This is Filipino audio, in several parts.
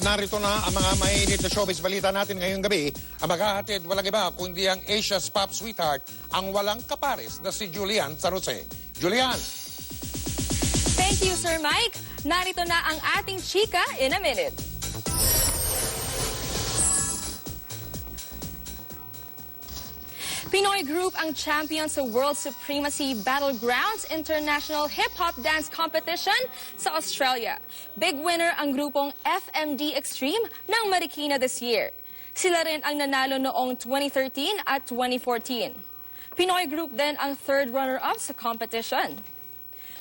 narito na ang mga mainit na showbiz balita natin ngayong gabi. Ang maghahatid, walang iba kundi ang Asia's pop sweetheart, ang walang kapares na si Julian San Jose. Julian! Thank you, Sir Mike. Narito na ang ating chika in a minute. Pinoy group ang champion sa World Supremacy Battlegrounds International Hip-Hop Dance Competition sa Australia. Big winner ang grupong FMD Extreme ng Marikina this year. Sila rin ang nanalo noong 2013 at 2014. Pinoy group din ang third runner-up sa competition.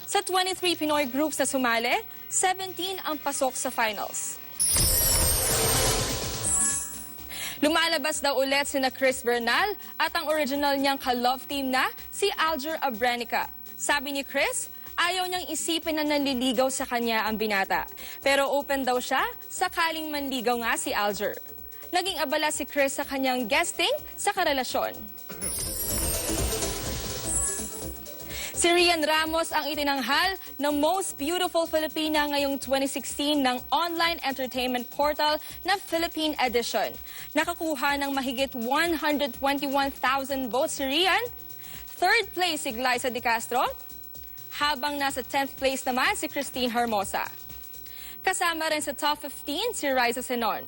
Sa 23 Pinoy groups na sumali, 17 ang pasok sa finals. Lumalabas daw ulit sina Chris Bernal at ang original niyang ka-love team na si Alger Abrenica. Sabi ni Chris, ayaw niyang isipin na nanliligaw sa kanya ang binata. Pero open daw siya sakaling manligaw nga si Alger. Naging abala si Chris sa kanyang guesting sa karelasyon. Si Rian Ramos ang itinanghal na Most Beautiful Filipina ngayong 2016 ng online entertainment portal na Philippine Edition. Nakakuha ng mahigit 121,000 votes si Rian. Third place si Glyza De Castro, habang nasa 10th place naman si Christine Hermosa. Kasama rin sa top 15 si Riza Senon.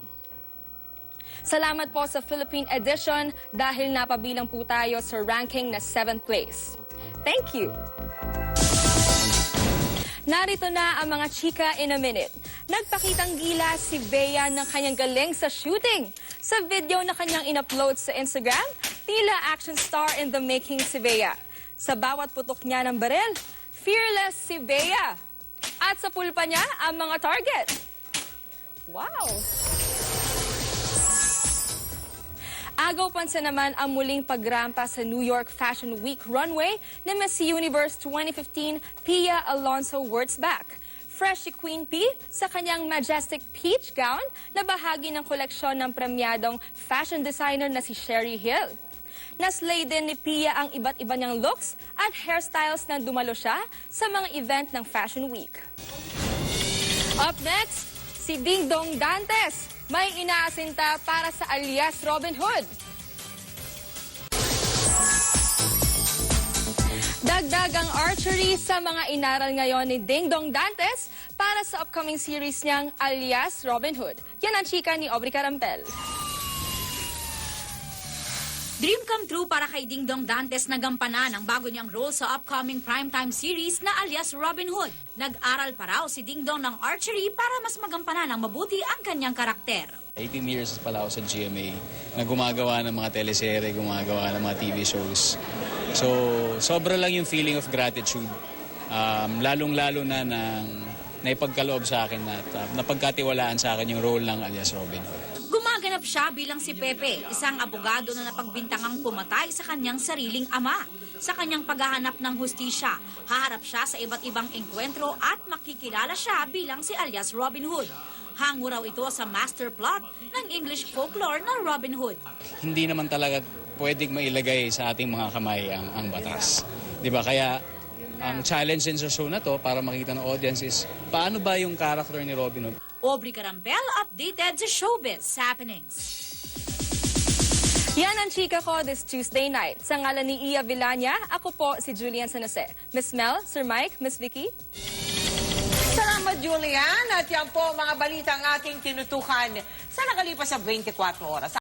Salamat po sa Philippine Edition dahil napabilang po tayo sa ranking na 7th place. Thank you. Narito na ang mga chika in a minute. Nagpakitang gila si Bea ng kanyang galing sa shooting. Sa video na kanyang in-upload sa Instagram, tila action star in the making si Bea. Sa bawat putok niya ng baril, fearless si Bea. At sa pulpa niya, ang mga target. Wow! Agaw pansin naman ang muling pagrampa sa New York Fashion Week runway ni Miss Universe 2015 Pia Alonso Wurtzbach. Fresh si Queen P sa kanyang majestic peach gown na bahagi ng koleksyon ng premyadong fashion designer na si Sherry Hill. Naslay din ni Pia ang iba't iba niyang looks at hairstyles na dumalo siya sa mga event ng Fashion Week. Up next, si Ding Dong Dantes. May inaasinta para sa alias Robin Hood. Dagdag ang archery sa mga inaral ngayon ni Ding Dong Dantes para sa upcoming series niyang alias Robin Hood. Yan ang chika ni Aubrey Carampel. Dream come true para kay Ding Dong Dantes na gampanan ang bago niyang role sa upcoming primetime series na alias Robin Hood. Nag-aral pa raw si Ding Dong ng archery para mas magampanan ng mabuti ang kanyang karakter. 18 years pala ako sa GMA na gumagawa ng mga teleserye, gumagawa ng mga TV shows. So, sobra lang yung feeling of gratitude. Lalong-lalo na naipagkaloob sa akin at napagkatiwalaan sa akin yung role ng alias Robin Hood. Gumaganap siya bilang si Pepe, isang abogado na napagbintangang pumatay sa kanyang sariling ama. Sa kanyang paghahanap ng hustisya, haharap siya sa iba't ibang engkwentro at makikilala siya bilang si alias Robin Hood. Hango raw ito sa master plot ng English folklore na Robin Hood. Hindi naman talaga pwedeng mailagay sa ating mga kamay ang batas. Diba? Kaya ang challenge din sa show na to para makita ng audience is paano ba yung character ni Robin Hood? Aubrey Carampel, updated sa Showbiz Happenings. Yan ang chika ko this Tuesday night. Sa ngalan ni Iya Villania, ako po si Julian San Jose. Miss Mel, Sir Mike, Miss Vicky. Salamat, Julian. At yan po mga balita ang ating tinutukan sa nakalipas sa 24 oras.